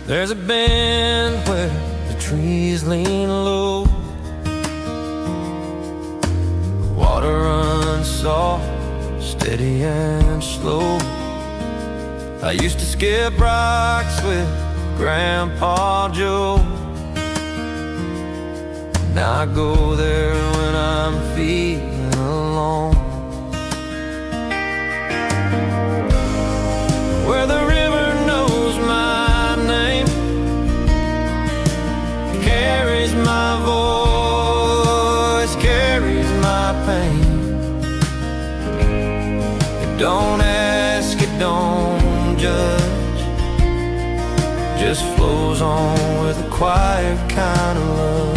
There's a bend where the trees lean low, water runs soft, steady and slow. I used to skip rocks with Grandpa Joe. Now I go there when I'm feeling alone, where the river knows my name, carries my voice, carries my pain. It don't ask, it don't judge, just flows on with a quiet kind of love.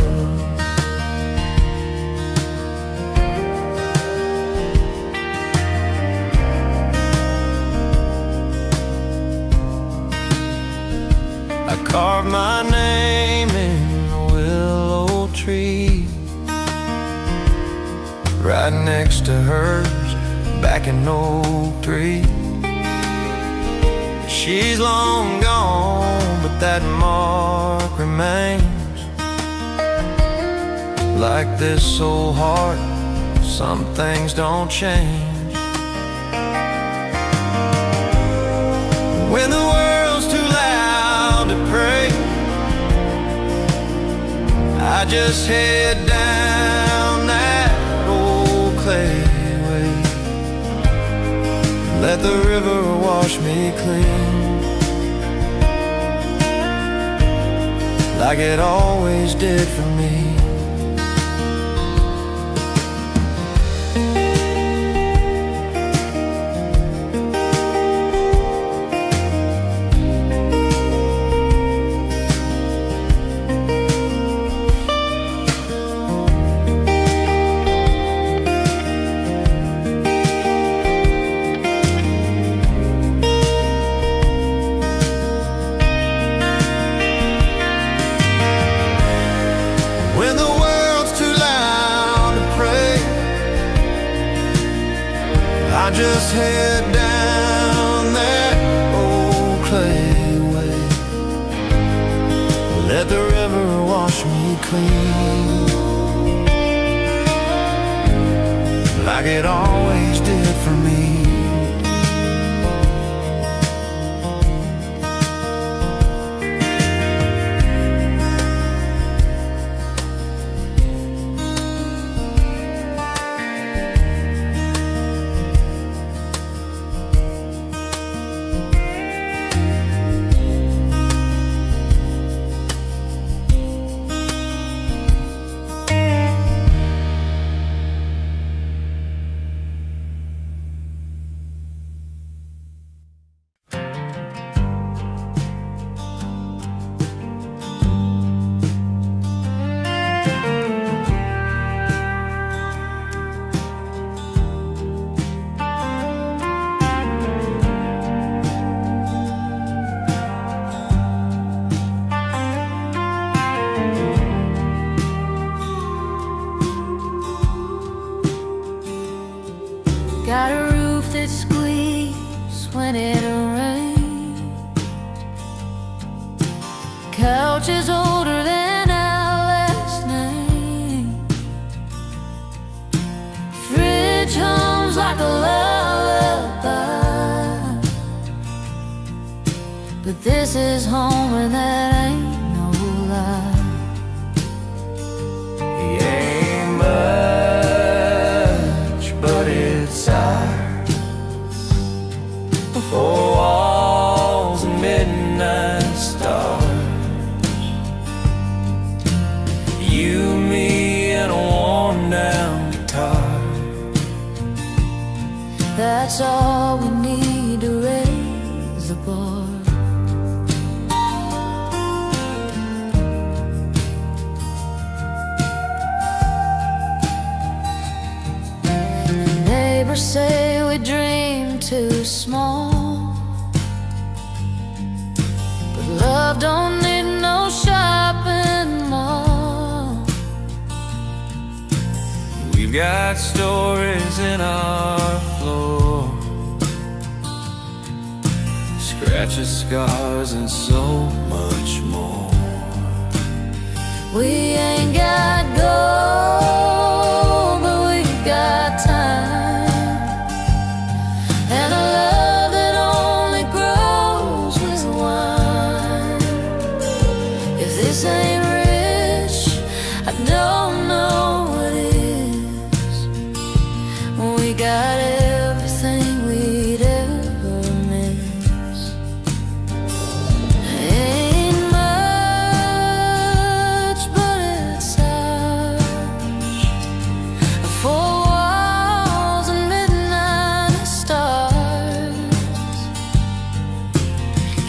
I carved my name in a willow tree, right next to hers back in '03. She's long gone, but that mark remains. Like this old heart, some things don't change. When the world's too loud to pray, I just head down that old clay way, let the river wash me clean, like it always did for me. When the world's too loud to pray, I just head down that old clay way, let the river wash me clean, like it always did for me. Got a roof that squeaks when it rains, couch is older than our last name, fridge hums like a lullaby, but this is home and that ain't no lie. Four walls and midnight stars, you, me, and a worn down guitar. That's all we need to raise the bar. Neighbors say we dream too small, love don't need no shopping mall. We've got stories in our floor, scratches, scars, and so much much more. We ain't got gold, but we've got time, and a love that only grows with wine. If this ain't rich, I don't know what is. We got everything we'd ever miss. Ain't much, but it's ours. Four walls and midnight stars.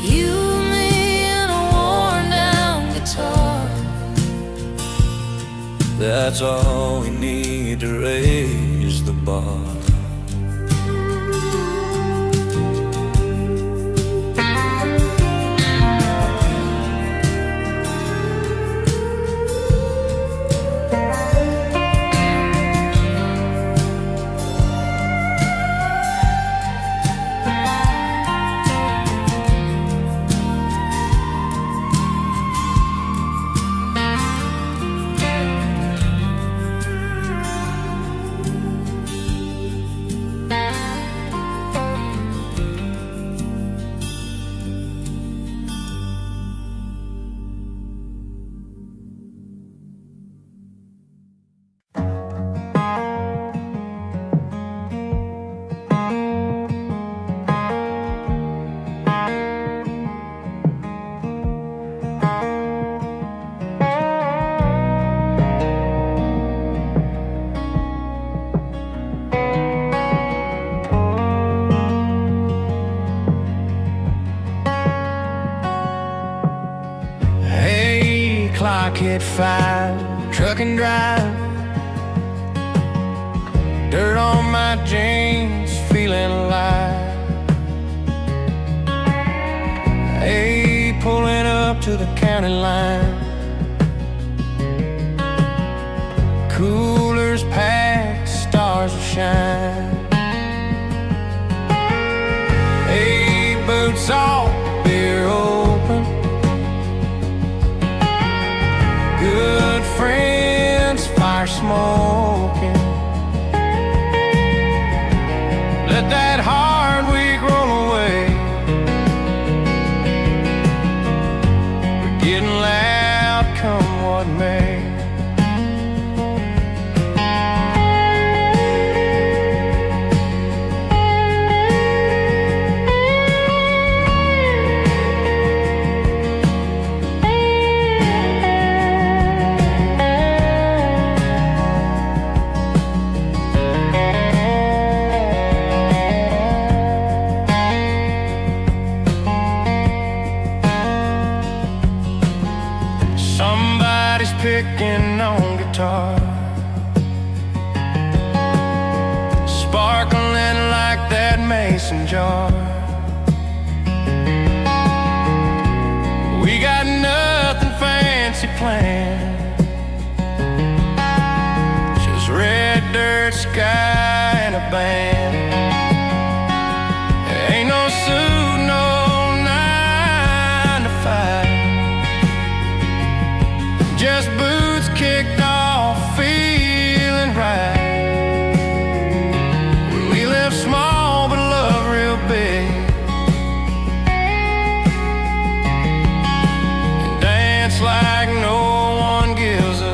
You, me, and a worn down guitar. That's all we need to raise the bar. Clock hit 5, truck and drive. Dirt on my jeans, feeling alive. Hey, pulling up to the county line. Coolers packed, stars will shine. Hey, boots off, beer open. Good friends, fire smoking. Let that hard week roll away. We're getting loud, come what may. Somebody's picking on guitar, sparkling like that mason jar. We got nothing fancy planned, just red dirt, sky, and a band. There ain't no suit, no 9 to 5, just boots kicked off, feeling right. We live small but love real big, and dance like no one gives a.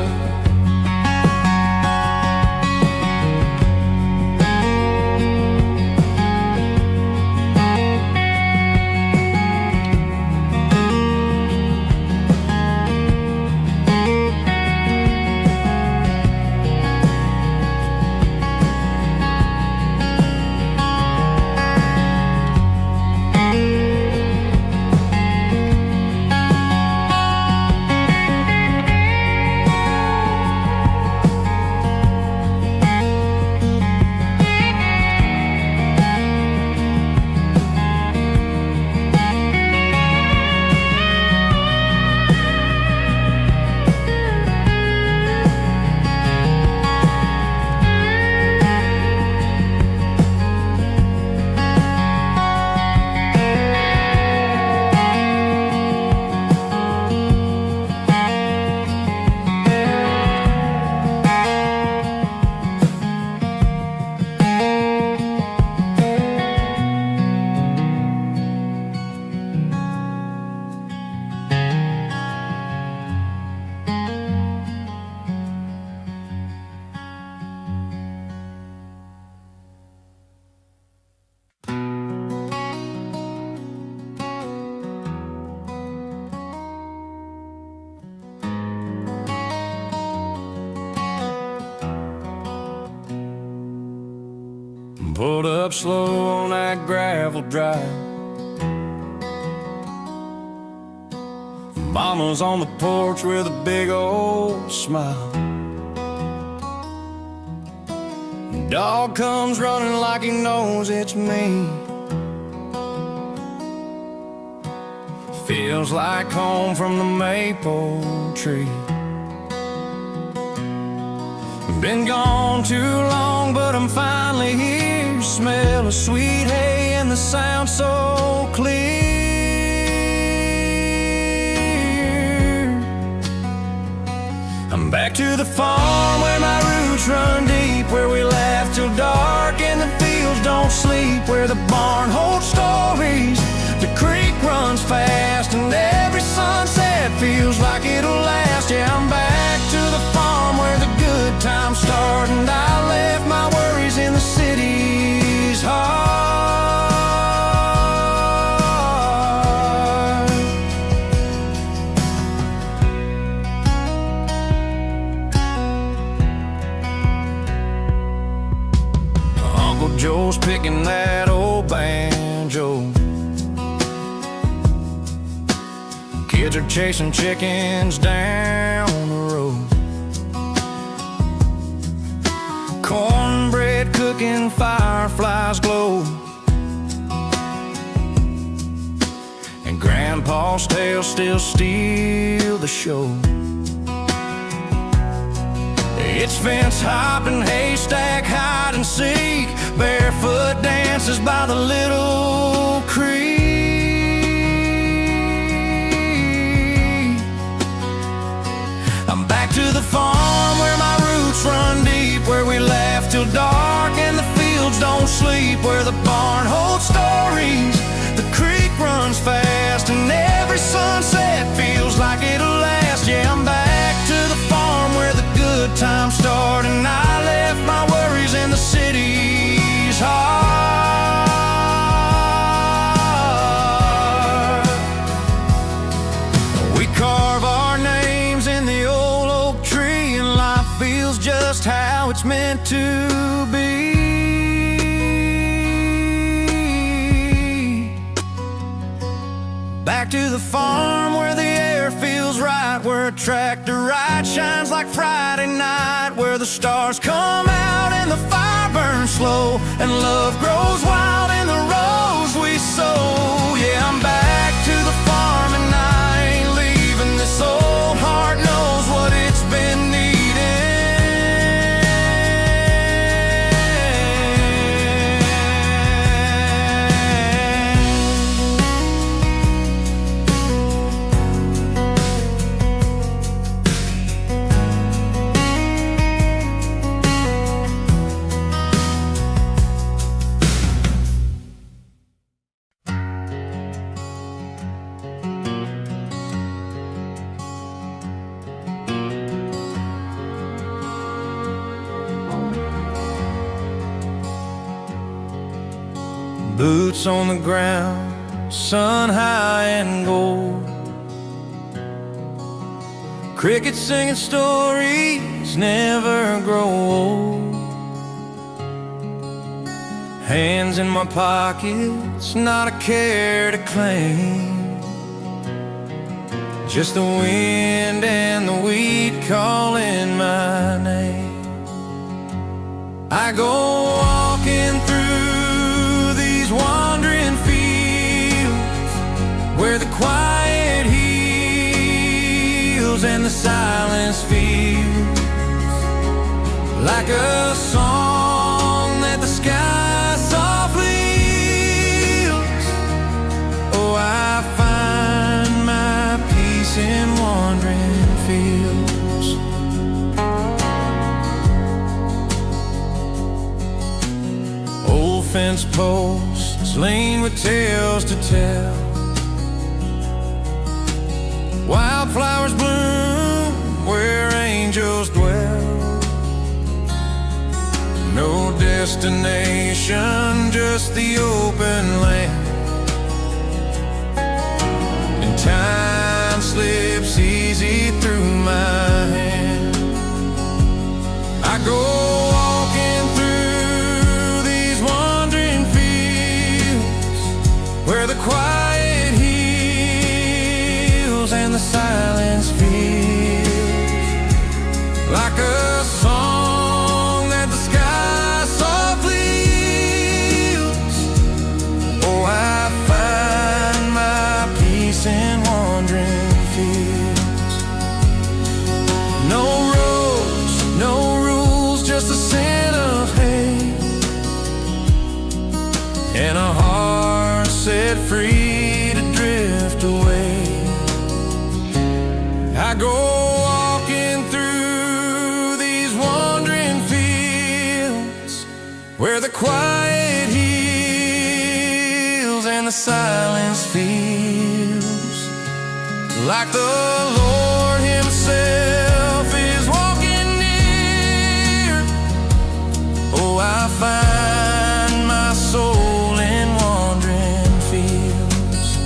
Pulled up slow on that gravel drive. Mama's on the porch with a big old smile. Dog comes running like he knows it's me. Feels like home from the maple tree. Been gone too long, but I'm finally here. Smell of sweet hay and the sound so clear. I'm back to the farm where my roots run deep, where we laugh till dark and the fields don't sleep, where the barn holds stories, the creek runs fast, and every sunset feels like it'll last. Yeah, I'm back to the farm where the good times start, and I left my worries in the city's heart. Uncle Joe's picking that old banjo. Kids are chasing chickens down the road. Cornbread cooking, fireflies glow, and Grandpa's tales still steal the show. It's fence hopping, haystack hide and seek, barefoot dances by the little creek. I'm back to the farm where my roots run deep, where we laugh till dark and the fields don't sleep, where the barn holds stories, the creek runs fast, and every sunset feels like it'll last. Yeah, I'm back to the farm where the good times start, and I left my worries in the city's heart. We carve our names in the old oak tree, and life feels just how it's meant to be. Back to the farm where the air feels right, where a tractor ride shines like Friday night, where the stars come out and the fire burns slow, and love grows wild in the rows we sow. Yeah, I'm back to the farm and I ain't leaving. This old heart knows what it's been needing. Boots on the ground, sun high and gold, crickets singing stories never grow old. Hands in my pockets, not a care to claim, just the wind and the wheat calling my name. I go walking through wandering fields, where the quiet heals and the silence feels like a song that the sky softly heals. Oh, I find my peace in wandering fields. Old fence posts lean with tales to tell, wildflowers bloom where angels dwell. No destination, just the open land, and time slips easy through my hand. I go walking through these wonders free to drift away. I go walking through these wandering fields where the quiet heals and the silence feels like the Lord Himself is walking near. Oh, I find my soul in wandering fields.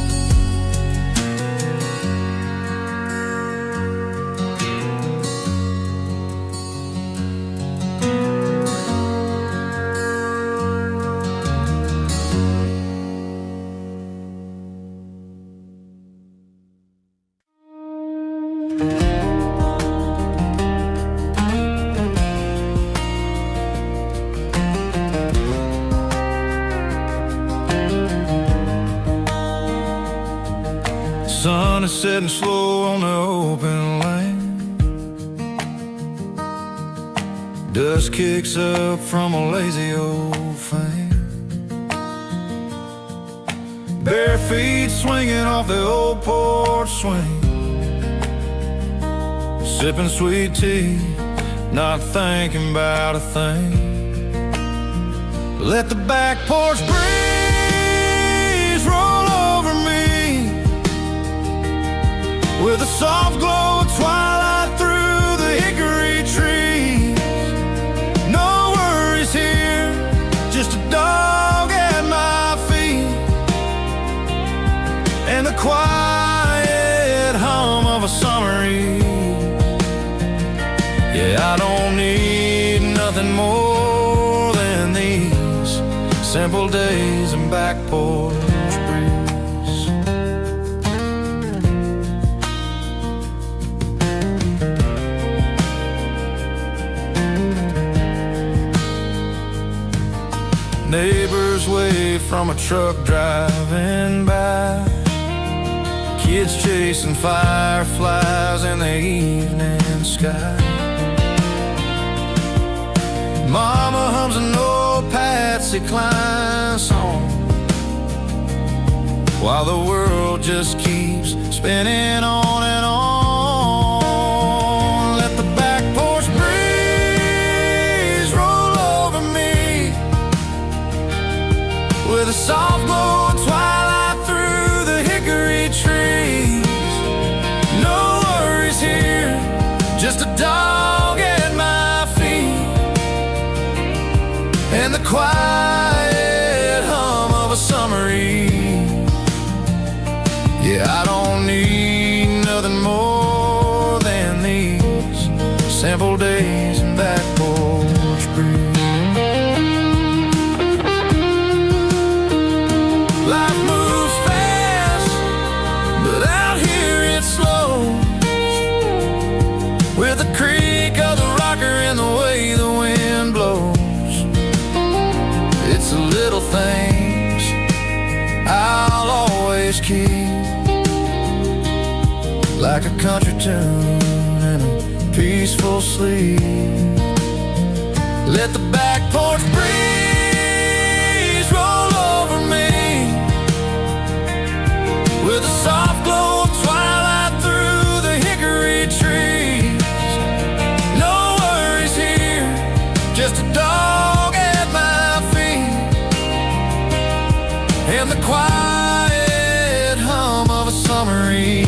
Sun is setting slow on the open land. Dust kicks up from a lazy old fan. Bare feet swinging off the old porch swing, sipping sweet tea, not thinking about a thing. Let the back porch breeze roll over me with a soft glow of twilight through the hickory trees. No worries here, just a dog at my feet and the quiet hum of a summer eve. Yeah, I don't need nothing more than these simple days and back porch breeze. Neighbors wave from a truck driving by, kids chasing fireflies in the evening sky. Mama hums an old Patsy Cline song while the world just keeps spinning on and on. Let the back porch breeze roll over me with a soft glow of twilight through the hickory trees. No worries here, just a dog at my feet and the quiet hum of a summer eve. Yeah, I don't need nothing more than these simple days and back porch breeze. Life moves fast, but out here it's slow, with the creak of the rocker and the way the wind blows. It's the little things I'll always keep, like a country tune and a peaceful sleep. Let the back porch breeze roll over me with a soft glow of twilight through the hickory trees. No worries here, just a dog at my feet and the quiet hum of a summer eve.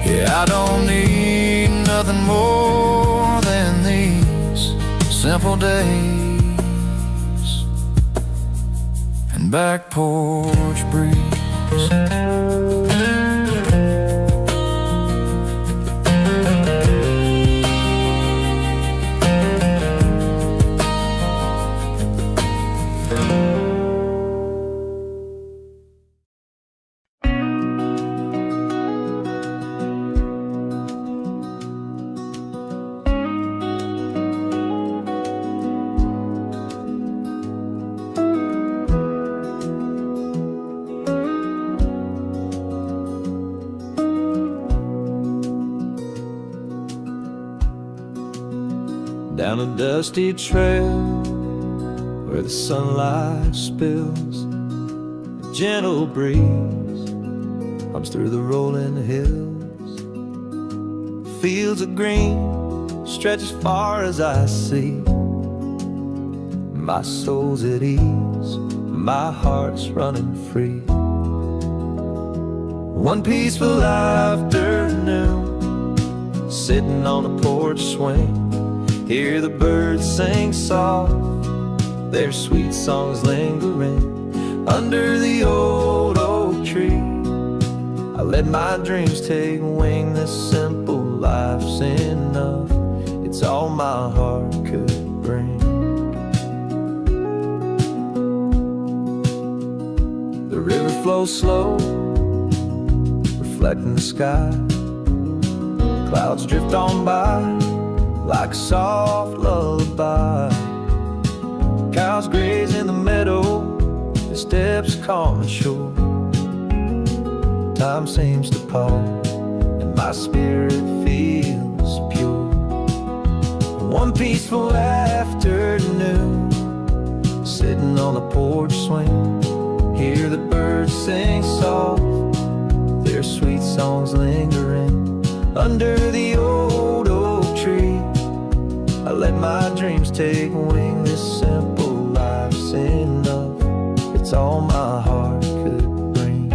Yeah, I don't need nothing more than these simple days and back porch breeze. Down a dusty trail where the sunlight spills, gentle breeze hums through the rolling hills. Fields of green stretch as far as I see. My soul's at ease, my heart's running free. One peaceful afternoon, sitting on a porch swing, hear the birds sing soft, their sweet songs lingering under the old oak tree. I let my dreams take wing. This simple life's enough. It's all my heart could bring. The river flows slow, reflecting the sky. Clouds drift on by like a soft lullaby. Cows graze in the meadow, their steps calm and sure. Time seems to pause and my spirit feels pure. One peaceful afternoon, sitting on a porch swing, hear the birds sing soft, their sweet songs lingering under the old oak tree. I let my dreams take wing. This simple life's enough. It's all my heart could bring.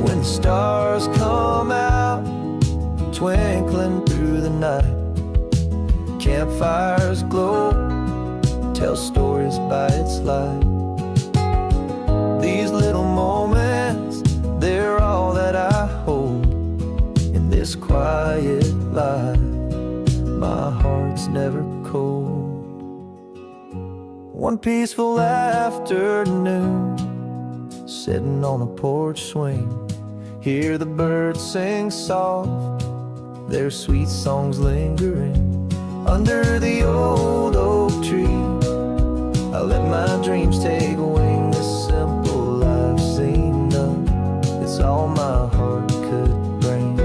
When the stars come out, twinkling through the night, campfires glow, tell stories by its light. These little moments, they're all that I hold in this quiet life. My heart's never cold. One peaceful afternoon, sitting on a porch swing, hear the birds sing soft, their sweet songs lingering under the old oak tree. I let my dreams take wing. This simple life's enough. It's all my heart could bring.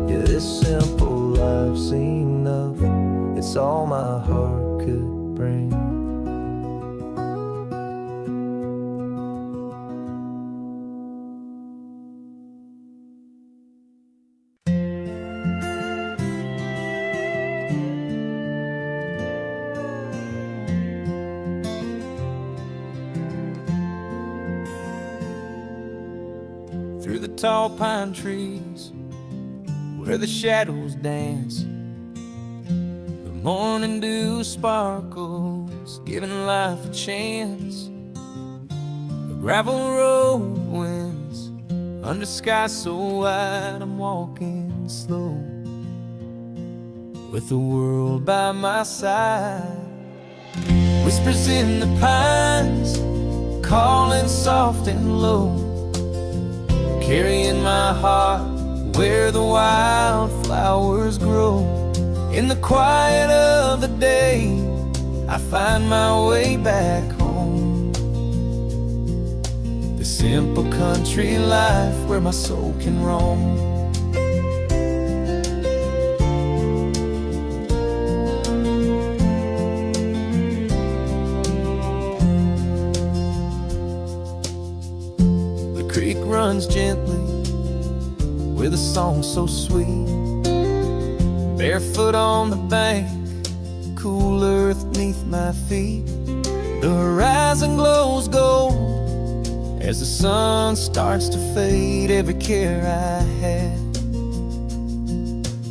Yeah, this simple life's enough. It's all my heart could bring. Through the tall pine trees, where the shadows dance, the morning dew sparkles, giving life a chance. The gravel road winds under sky so wide, I'm walking slow with the world by my side. Whispers in the pines, calling soft and low, carrying my heart where the wildflowers grow. In the quiet of the day, I find my way back home. The simple country life where my soul can roam. The creek runs gently with a song so sweet. Barefoot on the bank, cool earth neath my feet. The horizon glows gold as the sun starts to fade. Every care I had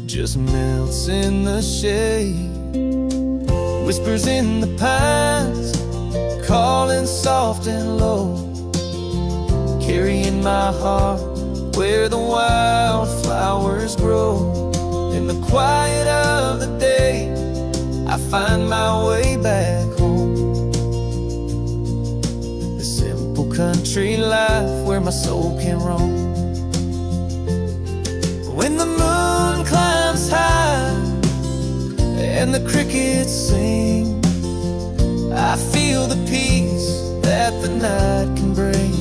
just melts in the shade. Whispers in the pines, calling soft and low, carrying my heart where the wildflowers grow. In the quiet of the day, I find my way back home. The simple country life where my soul can roam. When the moon climbs high and the crickets sing, I feel the peace that the night can bring.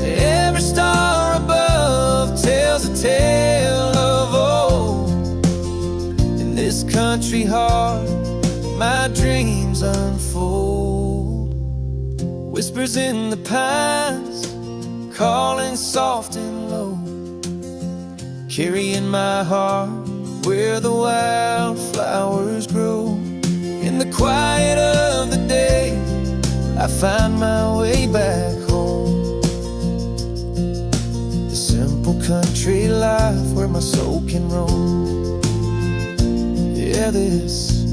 Every star above tells a tale of old. In this country heart, whispers in the pines, calling soft and low, carrying my heart where the wildflowers grow. In the quiet of the day, I find my way back home. The simple country life where my soul can roam. Yeah, this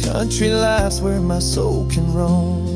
country life's where my soul can roam.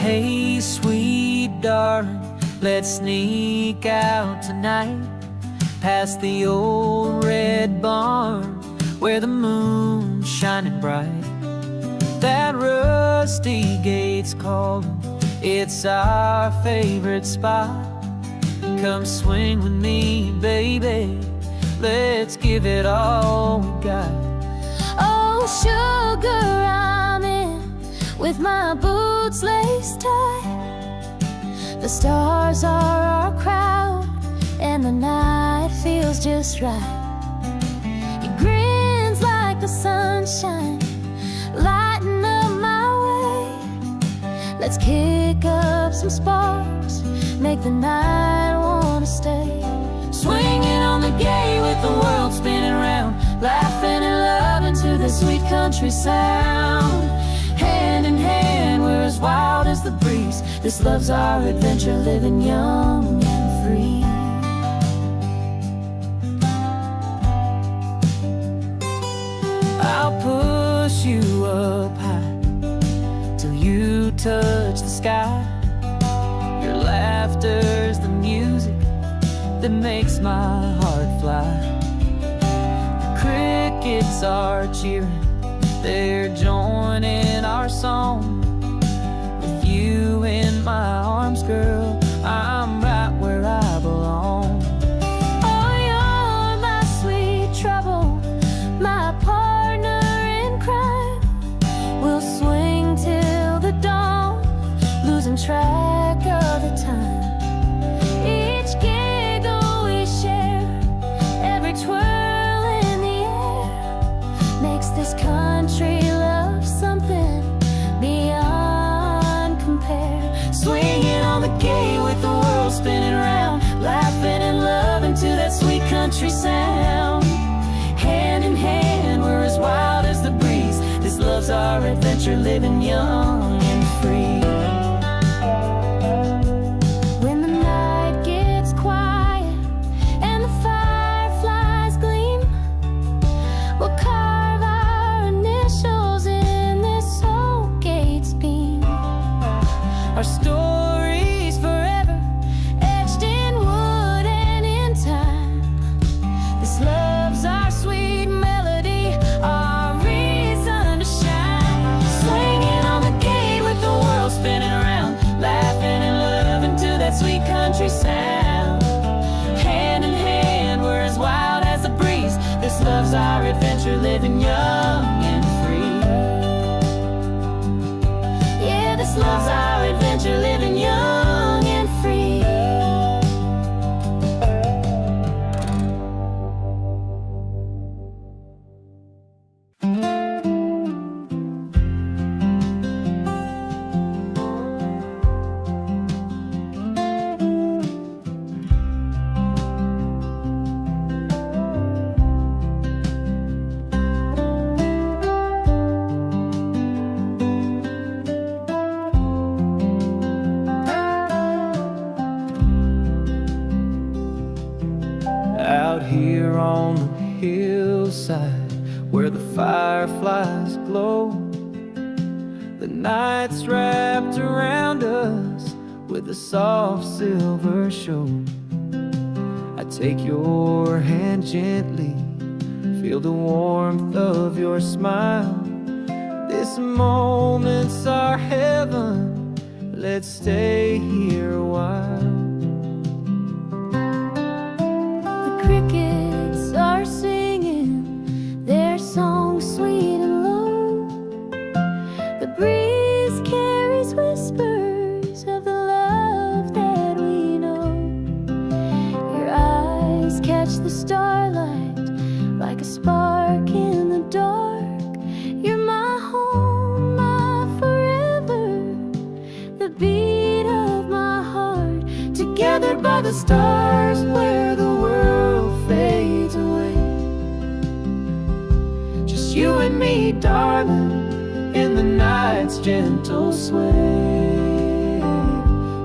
Hey, sweet darling, let's sneak out tonight, past the old red barn where the moon's shining bright. That rusty gate's calling, it's our favorite spot. Come swing with me, baby, let's give it all we got. Oh, sugar, I'm in with my boots laced tight. The stars are our crowd, and the night feels just right. He grins like the sunshine, lighting up my way. Let's kick up some sparks, make the night wanna stay. Swinging on the gate with the world spinning round, laughing and loving to the sweet country sound. Hand in hand, we're as wild as the breeze. This love's our adventure, living young and free. I'll push you up high till you touch the sky. Your laughter's the music that makes my heart fly. The crickets are cheering, they're joining our song. With you in my arms, girl, I'm right where I belong. Oh, you're my sweet trouble, my partner in crime. We'll swing till the dawn, losing track of the time. Each giggle we share, every twirl in the air, makes this country love something beyond compare. Swinging on the gate with the world spinning round, laughing and loving to that sweet country sound. Hand in hand, we're as wild as the breeze. This love's our adventure, living young and free. When the night gets quiet and the fireflies gleam, we'll carve our initials in this old gate's beam. Our stories forever etched in wood and in time. This love's our sweet melody, our reason to shine. Swinging on the gate with the world spinning around, laughing and loving to that sweet country sound. Hand in hand, we're as wild as a breeze. This love's our adventure, living young and free. Yeah, this love's our adventure, living young and free. Out here on the hillside where the fireflies glow, the night's wrapped around us with a soft silver show. I take your hand gently, feel the warmth of your smile. This moment's our heaven, let's stay here a while. The crickets are singing their song sweet and low. The breeze carries whispers of the love that we know. Your eyes catch the starlight like a spark in the dark. You're my home, my forever, the beat of my heart. Together by the stars where the world fades away. Just you and me, darling, in the night's gentle sway,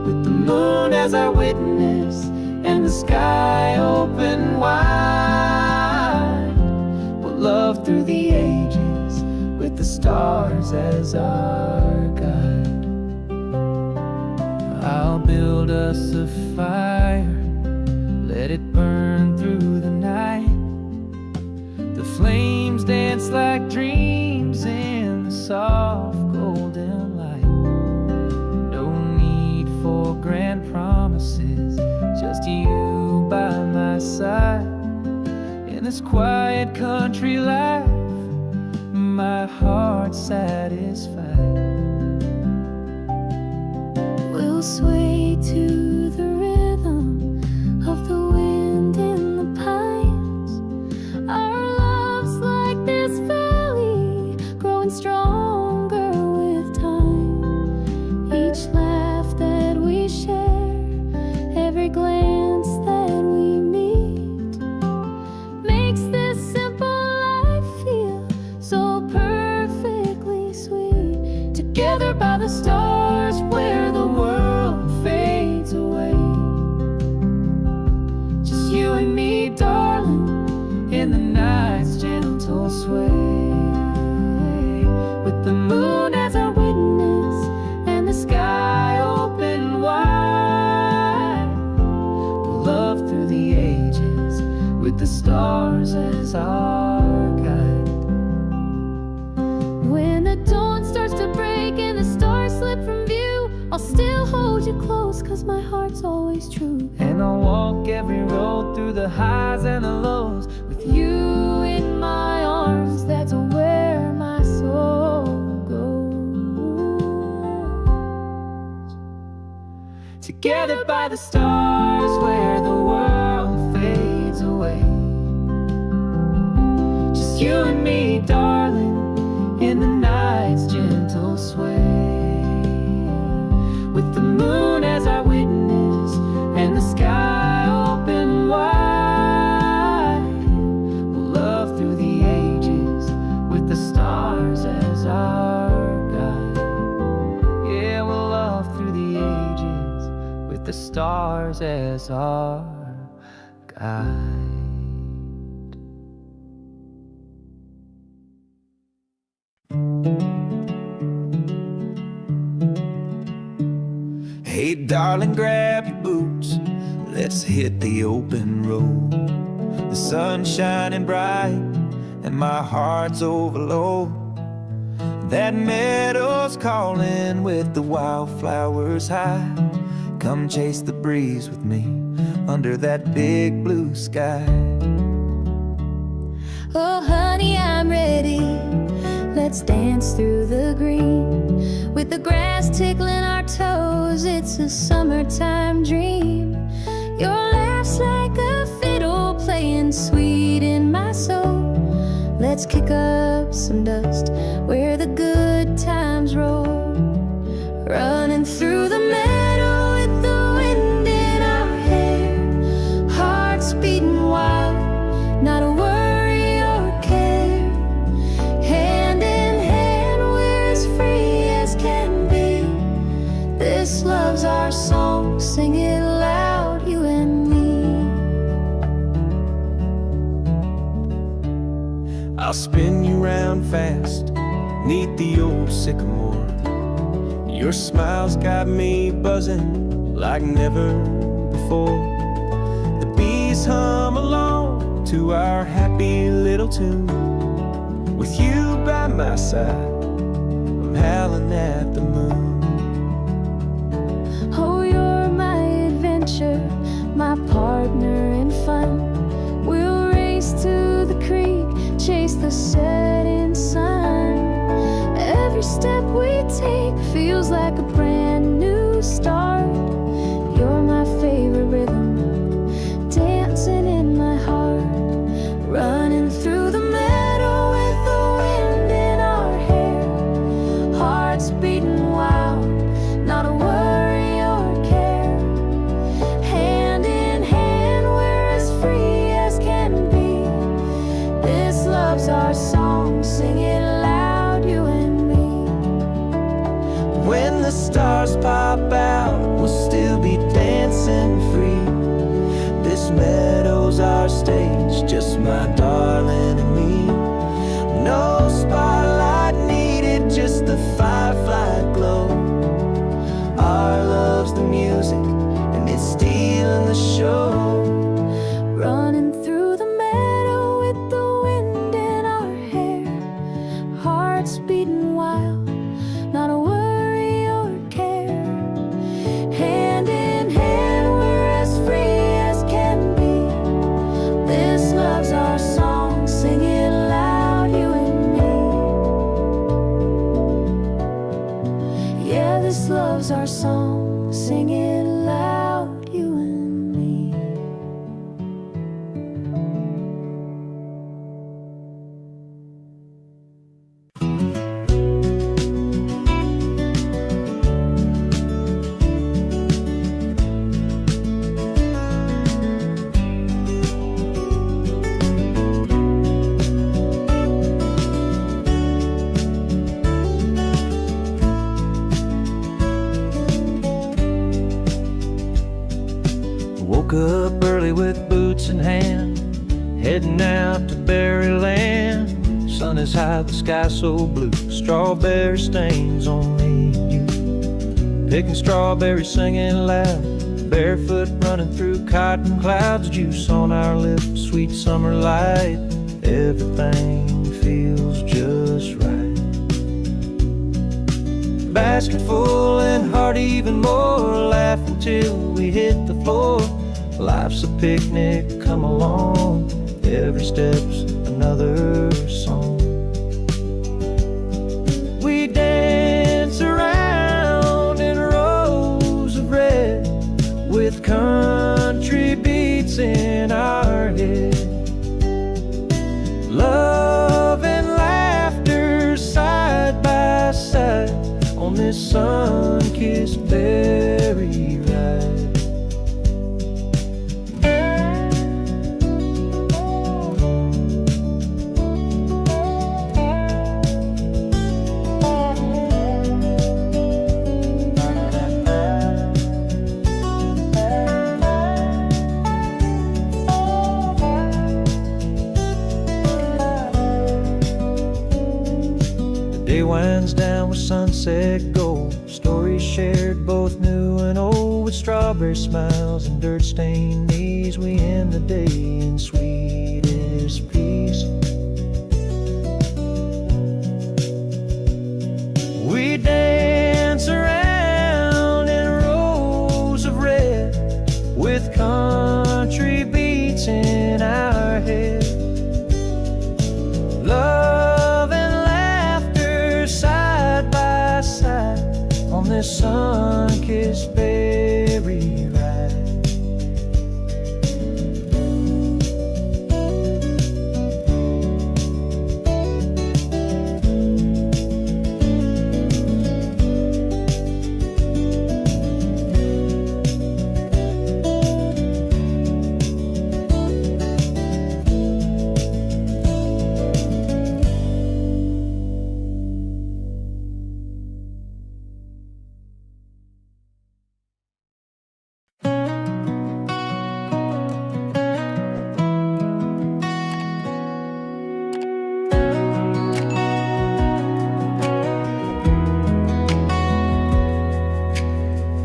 with the moon as our witness and the sky open wide. We'll love through the ages with the stars as our guide. I'll build us a fire, let it burn through the night. The flames dance like dreams in the soft golden light. No need for grand promises, just you by my side. In this quiet country life, my heart's satisfied. We'll sway to the rhythm of the wind in the pines. Our love's like this valley, growing stronger with time. Each laugh that we share, every glance that we meet, makes this simple life feel so perfectly sweet. Together by the stars where the world fades away. Just you and me, darling, in the night's gentle sway, with the moon as our witness and the sky open wide. We'll love through the ages with the stars as our guide. When the dawn starts to break and the stars slip from view, I'll still hold you close, 'cause my heart's always true. And I'll walk every road through the highs and the lows, with you in my arms. That's where my soul goes. Together by the stars where the world fades away. Just you and me, darling, in the night's gentle sway, with the moon as our witness and the sky open wide. We'll love through the ages with the stars as our guide. Yeah, we'll love through the ages with the stars as our guide. Hey darling, grab your boots, let's hit the open road. The sun's shining bright and my heart's overload. That meadow's calling with the wildflowers high. Come chase the breeze with me under that big blue sky. Oh honey, I'm ready. Let's dance through the green, with the grass tickling our toes. It's a summertime dream. Your laugh's like a fiddle playing sweet in my soul. Let's kick up some dust where the good times roll. Running through the meadow with the wind in our hair. Hearts beating wild, not a worry or care. Hand in hand, we're as free as can be. This love's our song, sing it loud, you and me. I'll spin you round fast, neath the old sycamore. Your smile's got me buzzing like never before. The bees hum along to our happy little tune. With you by my side, I'm howling at the moon. adventure, my partner in fun. We'll race to the creek, chase the setting sun. Every step we take feels like a brand new start. You're my favorite rhythm, dancing in my heart. Running through the meadow with the wind in our hair. Hearts beating wild, not a worry or care. Hand in hand, we're as free as can be. This love's our song, sing it loud, you and me. When the stars pop out, we'll still be dancing free. This meadow's our stage, just my darling and me. No spotlight needed, just the firefly glow. Our love's the music, and it's stealing the show. Running through the meadow with the wind in our hair. Hearts beating wild, not a worry or care. Hand in hand, we're as free as can be. This love's our song, sing it loud, you and me. Yeah, this love's our song, sing it loud, you and me. Woke up early with boots in hand, heading out to Berryland. Sun is high, the sky so blue, strawberry stains on me and you. Picking strawberries, singing loud, barefoot running through cotton clouds. Juice on our lips, sweet summer light, everything feels just right. Basket full and heart even more, laughing till we hit the floor. Life's a picnic, come along, every step's another song. We dance around in rows of red, with country beats in our head. Love and laughter side by side on this sun-kissed berry ride. Day winds down with sunset gold, stories shared both new and old. With strawberry smiles and dirt-stained knees, we end the day in sweetest peace. We dance around in rows of red, with country beats in our head. Love and laughter side by side on this sun-kissed berry ride.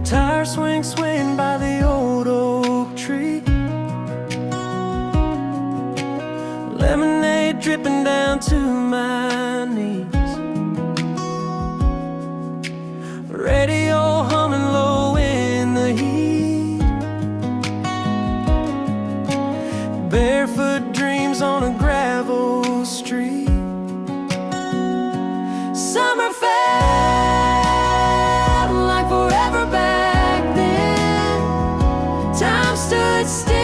Tire swing by the old oak tree, lemonade dripping down to my knees. Radio humming low in the heat. tears on a gravel street. Summer felt like forever back then. Time stood still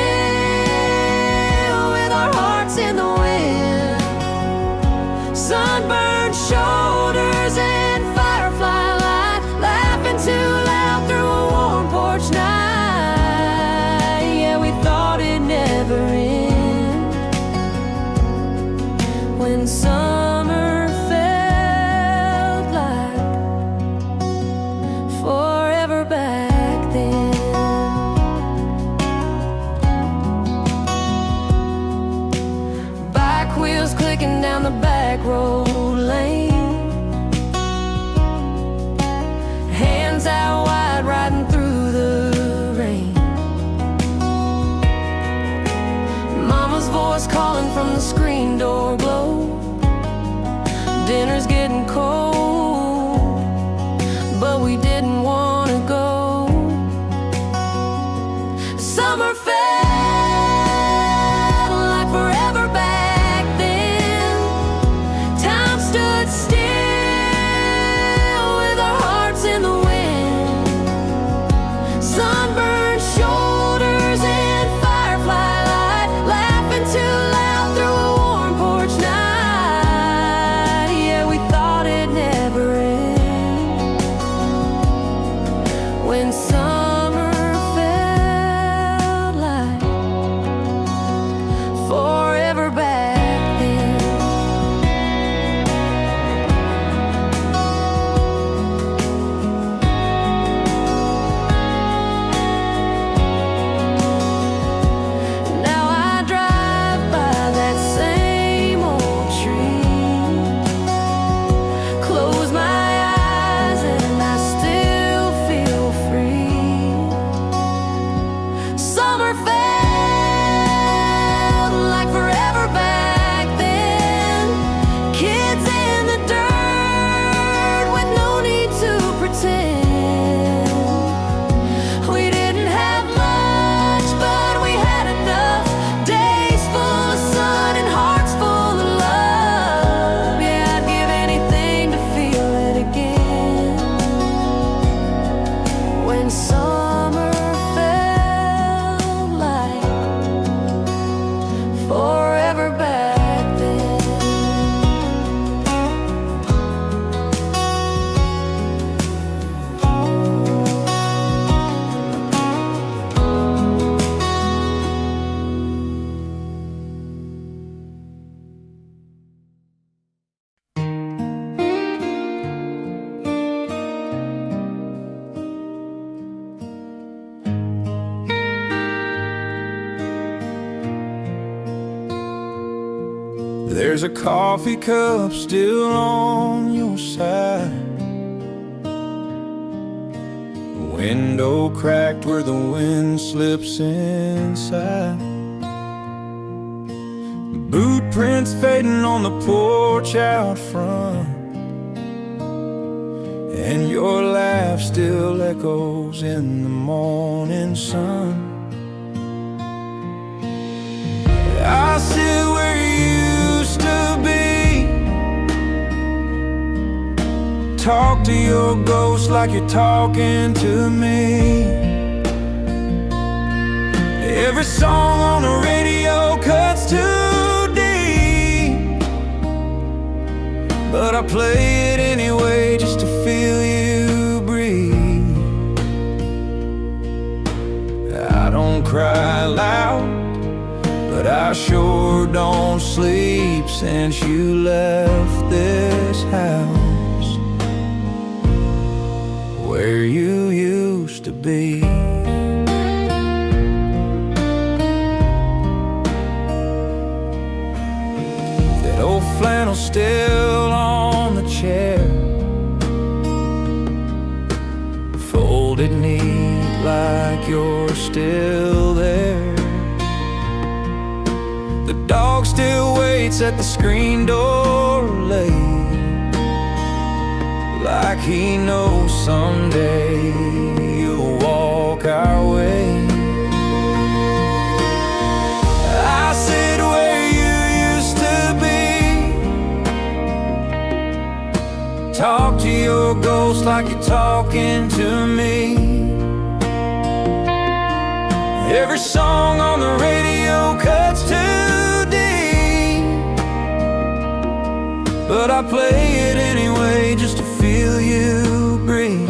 with our hearts in the wind. Sunburned shoulders and firefly light, laughing too loud through a warm porch night. Yeah, we thought it'd never end. When summer felt like forever back then. Bike wheels clicking down the back road lane, hands out wide riding through the rain. Mama's voice calling from the screen door glow. Dinner's getting cold, but we didn't want to go. Summer felt like forever back then. Time stood still with our hearts in the wind. Sunburned shoulders and firefly light, laughing too loud through a warm porch night. Yeah, we thought it'd never end. When summer felt like forever back then. Now I drive by that same old tree, close my eyes and I still feel free. Summer felt like forever back then. Kids in the dirt with no need to pretend. We didn't have much, but we had enough. Days full of sun and hearts full of love. Yeah, I'd give anything to feel it again. When summer felt like forever back then. There's a coffee cup still on your side, window cracked where the wind slips inside, boot prints fading on the porch out front, and your laugh still echoes in the morning sun. I sit where you used to be, talk to your ghost like you're talking to me. Every song on the radio cuts too deep, but I play it anyway just to feel you breathe. I don't cry loud, but I sure don't sleep since you left this house where you used to be. That old flannel still on the chair, folded neat like you're still there. The dog still waits at the screen door late, like he knows someday you'll walk our way. I sit where you close like you're talking to me. Every song on the radio cuts too deep, but I play it anyway just to feel you breathe.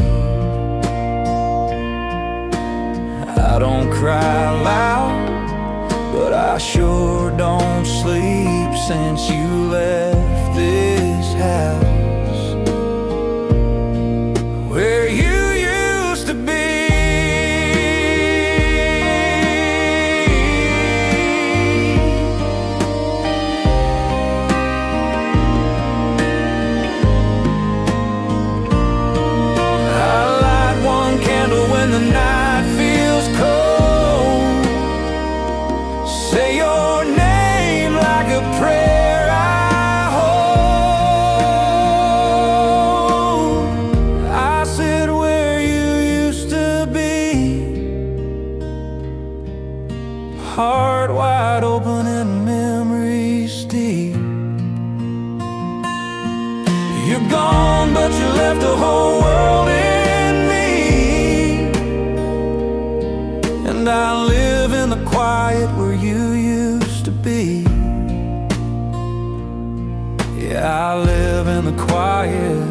I don't cry loud, but I sure don't sleep since you left this house where you used to be. I light one candle when the night feels cold, say your name like a prayer I hold. I sit where you used to be, heart wide open and memories deep. You're gone, but you left a whole world in me, and I live in the quiet where you used to be. Yeah, I live in the quiet